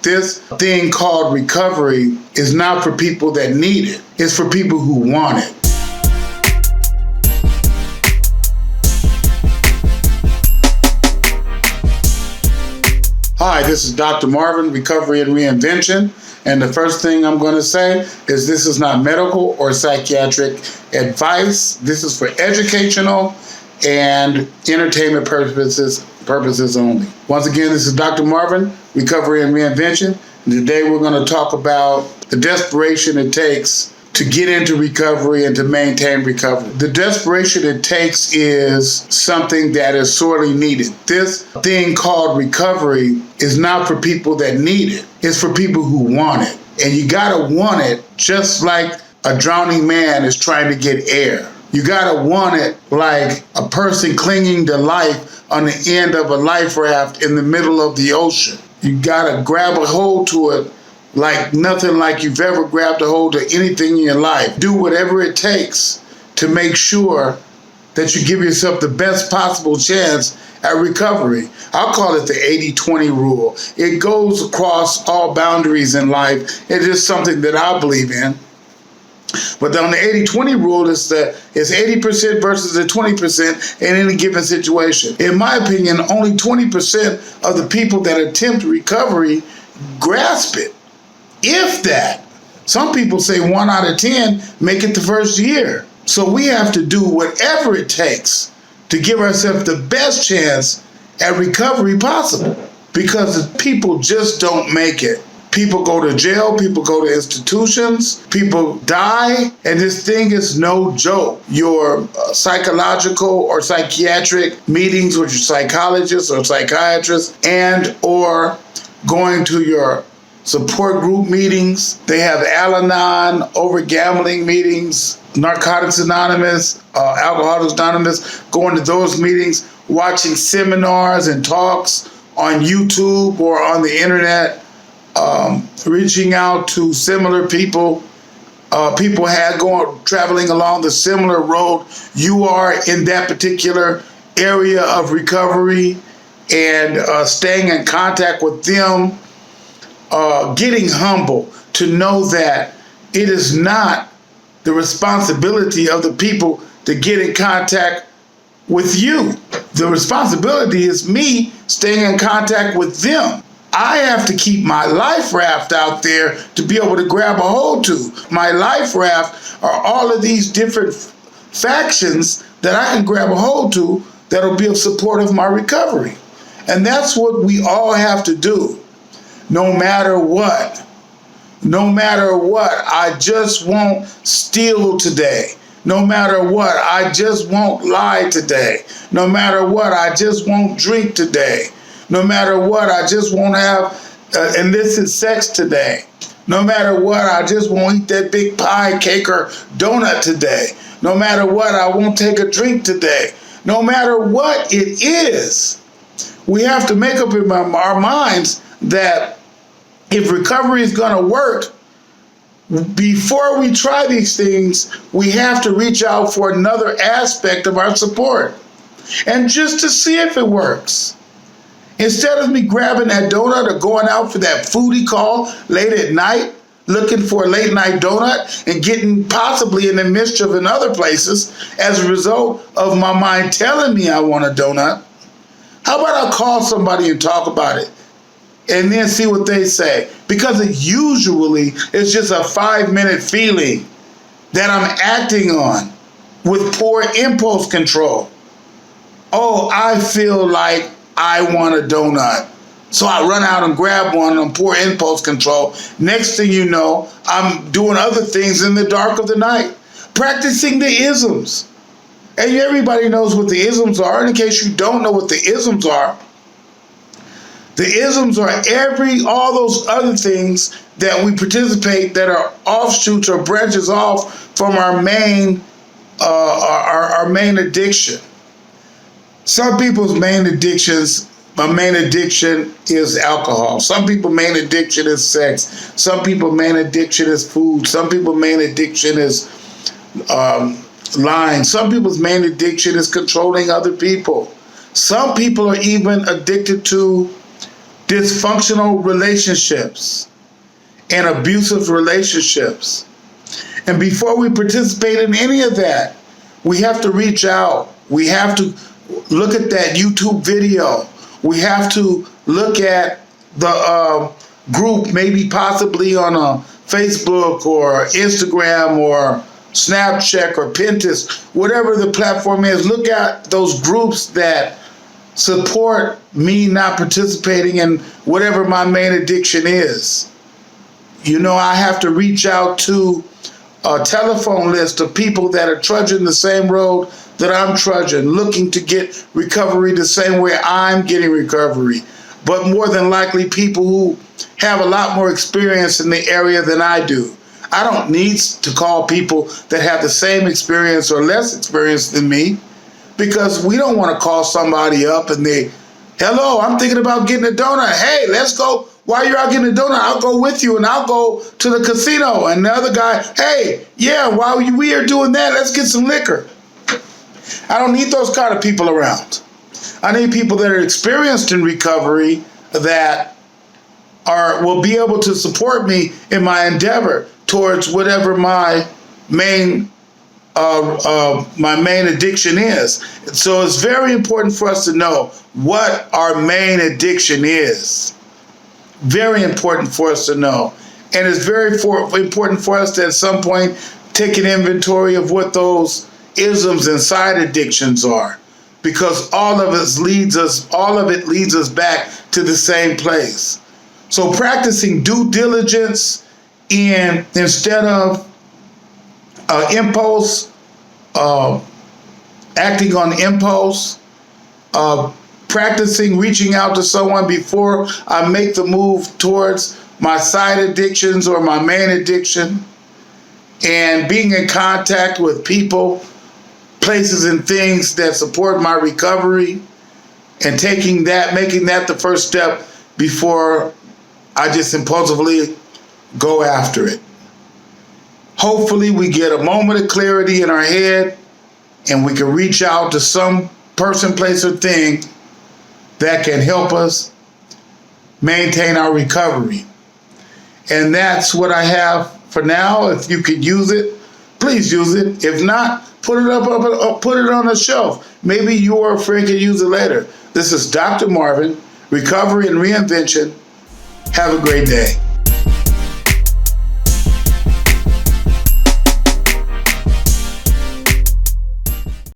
This thing called recovery is not for people that need it. It's for people who want it. Hi, this is Dr. Marvin, Recovery and Reinvention. And the first thing I'm going to say is this is not medical or psychiatric advice. This is for educational and entertainment purposes only. Once again, this is Dr. Marvin, Recovery and Reinvention. And today we're going to talk about the desperation it takes to get into recovery and to maintain recovery. The desperation it takes is something that is sorely needed. This thing called recovery is not for people that need it. It's for people who want it. And you gotta want it just like a drowning man is trying to get air. You gotta want it like a person clinging to life on the end of a life raft in the middle of the ocean. You gotta grab a hold to it like nothing like you've ever grabbed a hold of anything in your life. Do whatever it takes to make sure that you give yourself the best possible chance at recovery. I'll call it the 80-20 rule. It goes across all boundaries in life. It is something that I believe in. But on the 80-20 rule, it's 80% versus the 20% in any given situation. In my opinion, only 20% of the people that attempt recovery grasp it. If that. Some people say 1 out of 10 make it the first year. So we have to do whatever it takes to give ourselves the best chance at recovery possible, because people just don't make it. People go to jail, people go to institutions, people die, and this thing is no joke. Your psychological or psychiatric meetings with your psychologist or psychiatrist, and or going to your support group meetings. They have Al-Anon, over gambling meetings, Narcotics Anonymous, Alcoholics Anonymous, going to those meetings, watching seminars and talks on YouTube or on the internet, reaching out to similar people, traveling along the similar road you are in that particular area of recovery, and staying in contact with them. Getting humble to know that it is not the responsibility of the people to get in contact with you. The responsibility is me staying in contact with them. I have to keep my life raft out there to be able to grab a hold to. My life raft are all of these different factions that I can grab a hold to that'll be of support of my recovery. And that's what we all have to do. No matter what, I just won't steal today. No matter what, I just won't lie today. No matter what, I just won't drink today. No matter what, I just won't have illicit sex today. No matter what, I just won't eat that big pie, cake, or donut today. No matter what, I won't take a drink today. No matter what it is, we have to make up in our minds that if recovery is going to work, before we try these things, we have to reach out for another aspect of our support, and just to see if it works. Instead of me grabbing that donut or going out for that foodie call late at night, looking for a late night donut and getting possibly in the mischief in other places as a result of my mind telling me I want a donut, how about I call somebody and talk about it? And then see what they say. Because it usually is just a 5-minute feeling that I'm acting on with poor impulse control. Oh, I feel like I want a donut. So I run out and grab one on poor impulse control. Next thing you know, I'm doing other things in the dark of the night, practicing the isms. And everybody knows what the isms are. And in case you don't know what the isms are, the isms are all those other things that we participate that are offshoots or branches off from our main addiction. Some people's main addiction is alcohol. Some people's main addiction is sex. Some people's main addiction is food. Some people's main addiction is lying. Some people's main addiction is controlling other people. Some people are even addicted to dysfunctional relationships and abusive relationships. And before we participate in any of that, we have to reach out. We have to look at that YouTube video. We have to look at the group, maybe possibly on a Facebook or Instagram or Snapchat or Pinterest, whatever the platform is. Look at those groups that support me not participating in whatever my main addiction is. You know, I have to reach out to a telephone list of people that are trudging the same road that I'm trudging, looking to get recovery the same way I'm getting recovery, but more than likely people who have a lot more experience in the area than I do. I don't need to call people that have the same experience or less experience than me, because we don't want to call somebody up and hello, I'm thinking about getting a donut. Hey, let's go. While you're out getting a donut, I'll go with you and I'll go to the casino. And the other guy, hey, yeah, while we are doing that, let's get some liquor. I don't need those kind of people around. I need people that are experienced in recovery that will be able to support me in my endeavor towards whatever my main addiction is. So it's very important for us to know what our main addiction is. Very important for us to know. And it's very important for us to at some point take an inventory of what those isms and side addictions are, because all of it leads us back to the same place. So practicing due diligence instead of impulse, acting on impulse, practicing reaching out to someone before I make the move towards my side addictions or my main addiction, and being in contact with people, places, and things that support my recovery, and making that the first step before I just impulsively go after it. Hopefully we get a moment of clarity in our head and we can reach out to some person, place, or thing that can help us maintain our recovery. And that's what I have for now. If you could use it, please use it. If not, put it on a shelf. Maybe your friend can use it later. This is Dr. Marvin, Recovery and Reinvention. Have a great day.